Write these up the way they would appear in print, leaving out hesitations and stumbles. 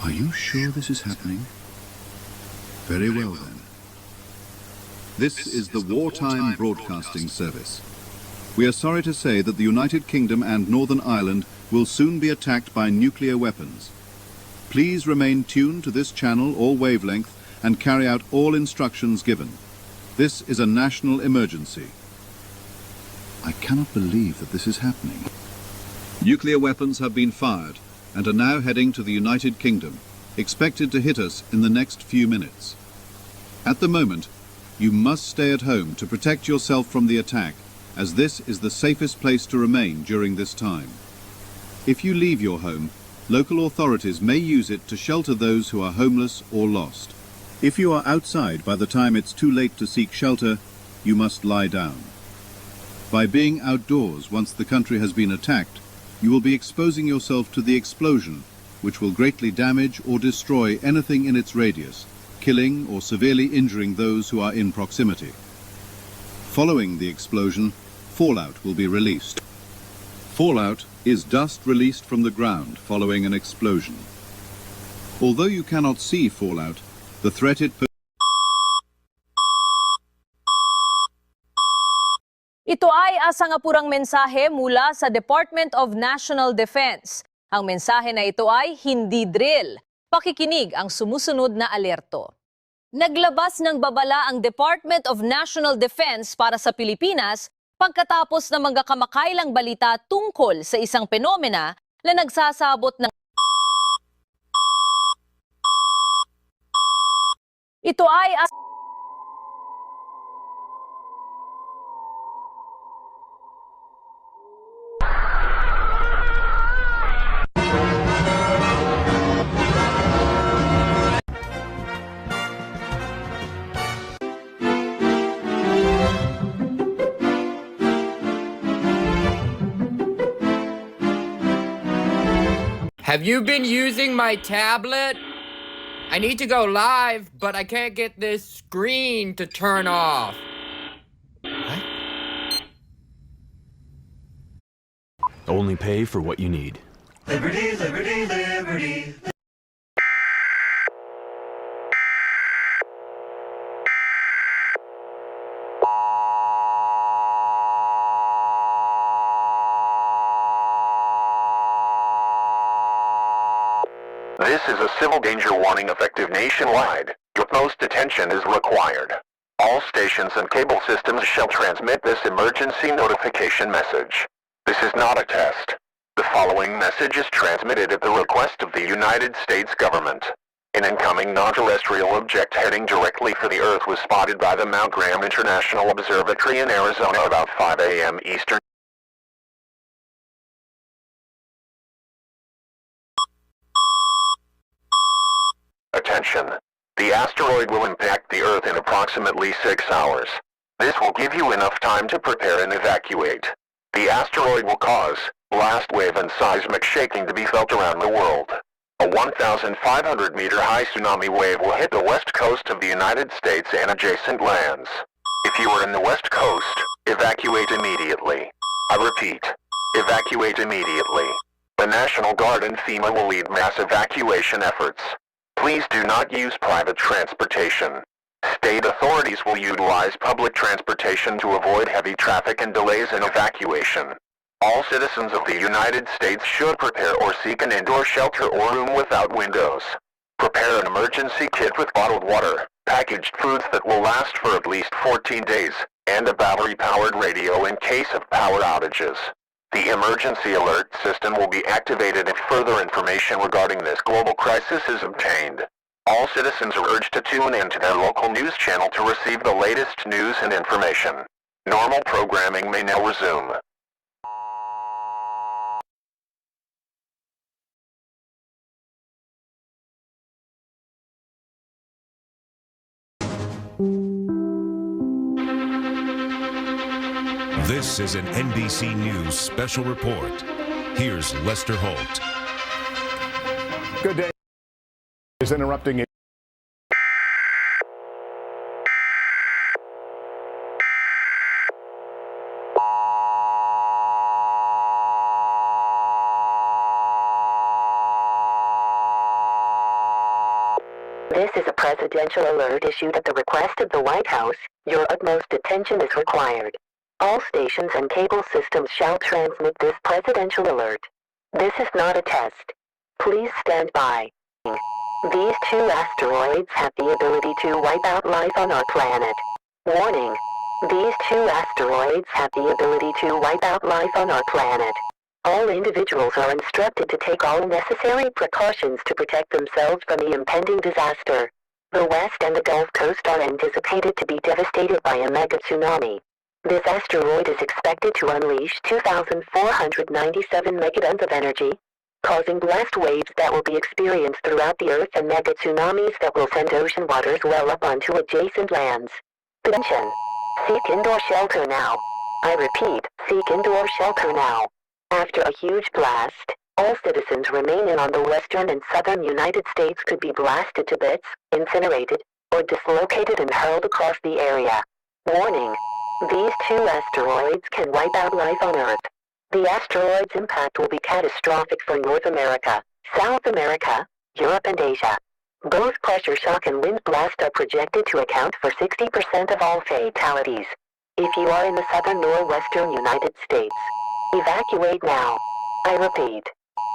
Are you sure this is happening? Very well then. This is the Wartime Broadcasting Service. We are sorry to say that the United Kingdom and Northern Ireland will soon be attacked by nuclear weapons. Please remain tuned to this channel or wavelength and carry out all instructions given. This is a national emergency. I cannot believe that this is happening. Nuclear weapons have been fired and are now heading to the United Kingdom, expected to hit us in the next few minutes. At the moment, you must stay at home to protect yourself from the attack, as this is the safest place to remain during this time. If you leave your home, local authorities may use it to shelter those who are homeless or lost. If you are outside by the time it's too late to seek shelter, you must lie down. By being outdoors once the country has been attacked, you will be exposing yourself to the explosion, which will greatly damage or destroy anything in its radius, killing or severely injuring those who are in proximity. Following the explosion, fallout will be released. Fallout is dust released from the ground following an explosion. Although you cannot see fallout, the threat it poses. Ito ay asang-apurang mensahe mula sa Department of National Defense. Ang mensahe na ito ay hindi drill. Pakikinig ang sumusunod na alerto. Naglabas ng babala ang Department of National Defense para sa Pilipinas pagkatapos ng mga kamakailang balita tungkol sa isang penomena na nagsasabot ng ito ay Have you been using my tablet? I need to go live, but I can't get this screen to turn off. What? Only pay for what you need. Liberty, liberty, liberty. This is a civil danger warning effective nationwide. Utmost attention is required. All stations and cable systems shall transmit this emergency notification message. This is not a test. The following message is transmitted at the request of the United States government. An incoming non-terrestrial object heading directly for the Earth was spotted by the Mount Graham International Observatory in Arizona about 5 a.m. Eastern. Attention. The asteroid will impact the Earth in approximately 6 hours. This will give you enough time to prepare and evacuate. The asteroid will cause blast wave and seismic shaking to be felt around the world. A 1,500-meter high tsunami wave will hit the west coast of the United States and adjacent lands. If you are in the west coast, evacuate immediately. I repeat, evacuate immediately. The National Guard and FEMA will lead mass evacuation efforts. Please do not use private transportation. State authorities will utilize public transportation to avoid heavy traffic and delays in evacuation. All citizens of the United States should prepare or seek an indoor shelter or room without windows. Prepare an emergency kit with bottled water, packaged foods that will last for at least 14 days, and a battery-powered radio in case of power outages. The emergency alert system will be activated if further information regarding this global crisis is obtained. All citizens are urged to tune in to their local news channel to receive the latest news and information. Normal programming may now resume. This is an NBC News special report. Here's Lester Holt. Good day. Is interrupting it. This is a presidential alert issued at the request of the White House. Your utmost attention is required. All stations and cable systems shall transmit this presidential alert. This is not a test. Please stand by. These two asteroids have the ability to wipe out life on our planet. Warning. These two asteroids have the ability to wipe out life on our planet. All individuals are instructed to take all necessary precautions to protect themselves from the impending disaster. The West and the Gulf Coast are anticipated to be devastated by a mega tsunami. This asteroid is expected to unleash 2,497 megatons of energy, causing blast waves that will be experienced throughout the Earth and mega tsunamis that will send ocean waters well up onto adjacent lands. Attention! Seek indoor shelter now. I repeat, seek indoor shelter now. After a huge blast, all citizens remaining on the western and southern United States could be blasted to bits, incinerated, or dislocated and hurled across the area. Warning! These two asteroids can wipe out life on Earth. The asteroid's impact will be catastrophic for North America, South America, Europe and Asia. Both pressure shock and wind blast are projected to account for 60% of all fatalities. If you are in the southern or western United States, evacuate now. I repeat,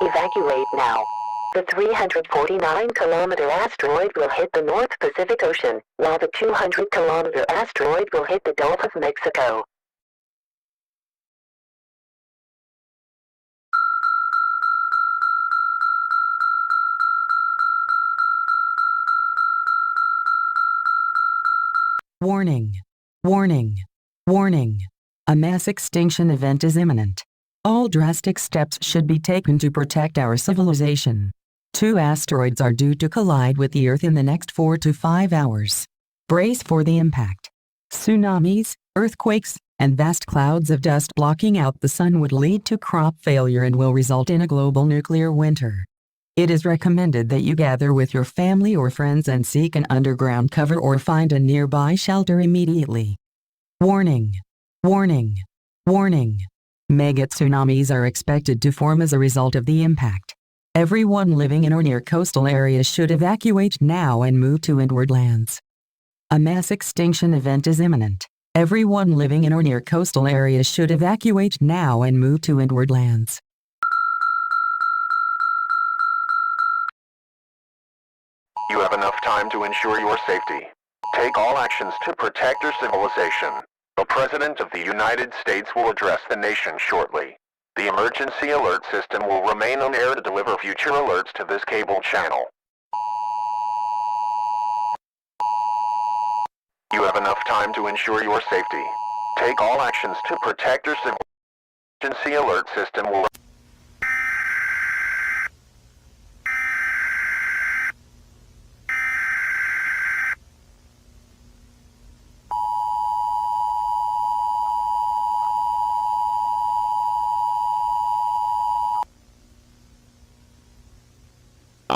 evacuate now. The 349-kilometer asteroid will hit the North Pacific Ocean, while the 200-kilometer asteroid will hit the Gulf of Mexico. Warning. Warning. Warning. A mass extinction event is imminent. All drastic steps should be taken to protect our civilization. 2 asteroids are due to collide with the Earth in the next 4 to 5 hours. Brace for the impact. Tsunamis, earthquakes, and vast clouds of dust blocking out the sun would lead to crop failure and will result in a global nuclear winter. It is recommended that you gather with your family or friends and seek an underground cover or find a nearby shelter immediately. Warning. Warning. Warning. Mega tsunamis are expected to form as a result of the impact. Everyone living in or near coastal areas should evacuate now and move to inward lands. A mass extinction event is imminent. Everyone living in or near coastal areas should evacuate now and move to inward lands. You have enough time to ensure your safety. Take all actions to protect your civilization. The President of the United States will address the nation shortly. The emergency alert system will remain on air to deliver future alerts to this cable channel. You have enough time to ensure your safety. Take all actions to protect your civilization. The emergency alert system will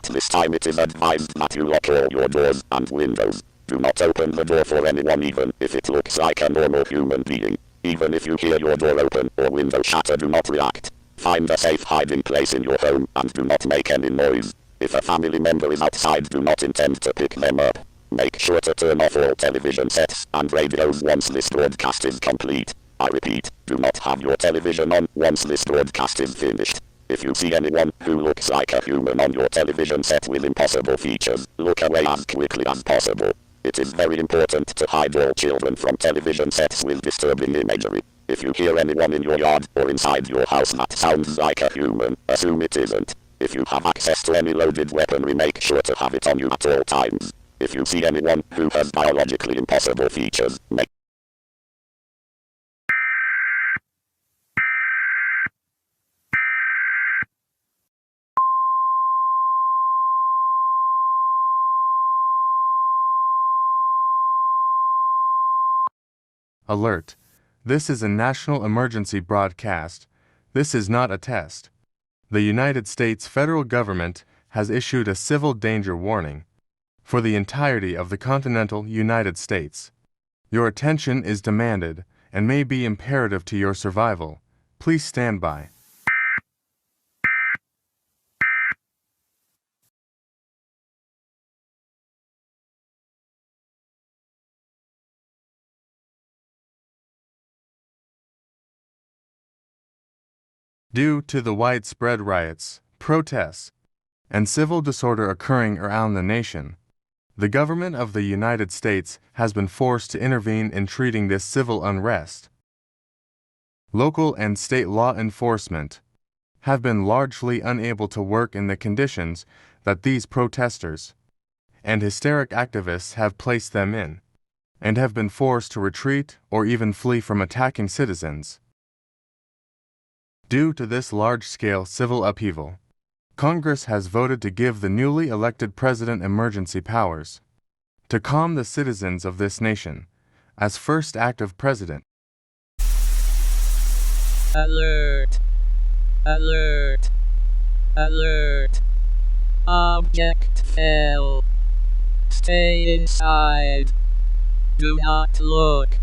At this time it is advised that you lock all your doors and windows. Do not open the door for anyone even if it looks like a normal human being. Even if you hear your door open or window shatter, do not react. Find a safe hiding place in your home and do not make any noise. If a family member is outside, do not intend to pick them up. Make sure to turn off all television sets and radios once this broadcast is complete. I repeat, do not have your television on once this broadcast is finished. If you see anyone who looks like a human on your television set with impossible features, look away as quickly as possible. It is very important to hide all children from television sets with disturbing imagery. If you hear anyone in your yard or inside your house that sounds like a human, assume it isn't. If you have access to any loaded weaponry, make sure to have it on you at all times. If you see anyone who has biologically impossible features, make Alert. This is a national emergency broadcast. This is not a test. The United States federal government has issued a civil danger warning for the entirety of the continental United States. Your attention is demanded and may be imperative to your survival. Please stand by. Due to the widespread riots, protests, and civil disorder occurring around the nation, the government of the United States has been forced to intervene in treating this civil unrest. Local and state law enforcement have been largely unable to work in the conditions that these protesters and hysteric activists have placed them in, and have been forced to retreat or even flee from attacking citizens. Due to this large-scale civil upheaval, Congress has voted to give the newly elected president emergency powers to calm the citizens of this nation as first act of president. Alert! Alert! Alert! Object failed. Stay inside. Do not look.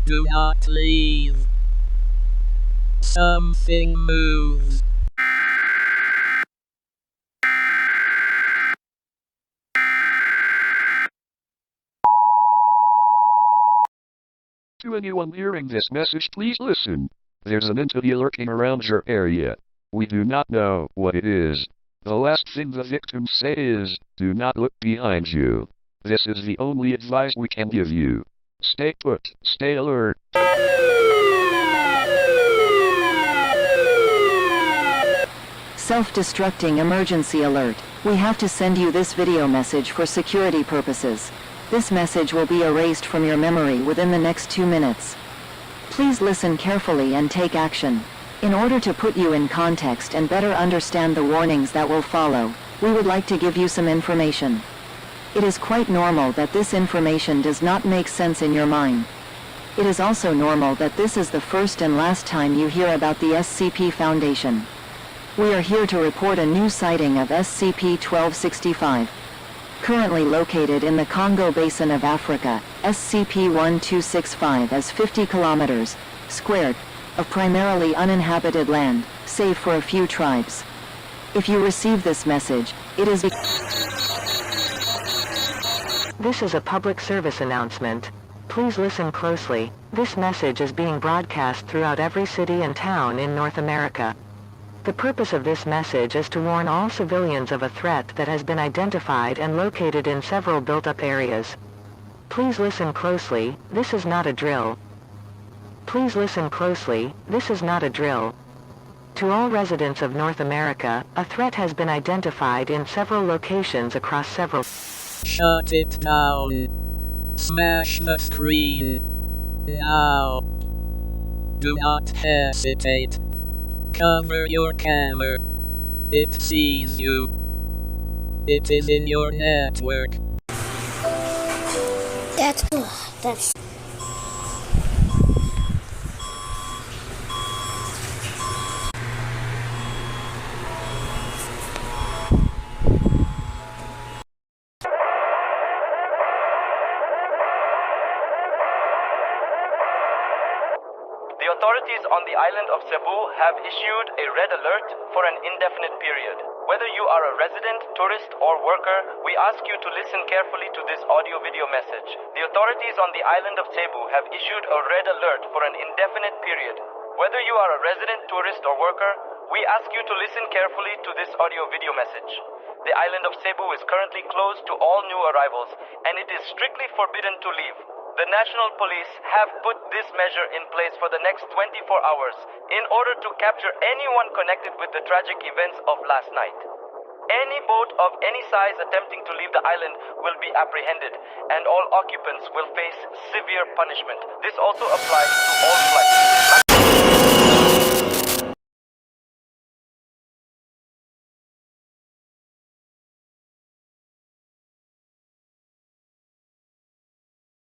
Do not leave. Something moves. To anyone hearing this message, please listen. There's an entity lurking around your area. We do not know what it is. The last thing the victims say is, do not look behind you. This is the only advice we can give you. Stay put, stay alert. Self-destructing emergency alert. We have to send you this video message for security purposes. This message will be erased from your memory within the next 2 minutes. Please listen carefully and take action. In order to put you in context and better understand the warnings that will follow, we would like to give you some information. It is quite normal that this information does not make sense in your mind. It is also normal that this is the first and last time you hear about the SCP Foundation. We are here to report a new sighting of SCP-1265. Currently located in the Congo Basin of Africa, SCP-1265 is 50 kilometers squared of primarily uninhabited land, save for a few tribes. If you receive this message, it is... This is a public service announcement. Please listen closely. This message is being broadcast throughout every city and town in North America. The purpose of this message is to warn all civilians of a threat that has been identified and located in several built-up areas. Please listen closely. This is not a drill. Please listen closely. This is not a drill. To all residents of North America, a threat has been identified in several locations across several... Shut it down. Smash the screen. Now. Do not hesitate. Cover your camera. It sees you. It is in your network. That's... The authorities on the island of Cebu have issued a red alert for an indefinite period. Whether you are a resident, tourist, or worker, we ask you to listen carefully to this audio-video message. The authorities on the island of Cebu have issued a red alert for an indefinite period. Whether you are a resident, tourist, or worker, we ask you to listen carefully to this audio-video message. The island of Cebu is currently closed to all new arrivals, and it is strictly forbidden to leave. The National Police have put this measure in place for the next 24 hours in order to capture anyone connected with the tragic events of last night. Any boat of any size attempting to leave the island will be apprehended, and all occupants will face severe punishment. This also applies to all flights.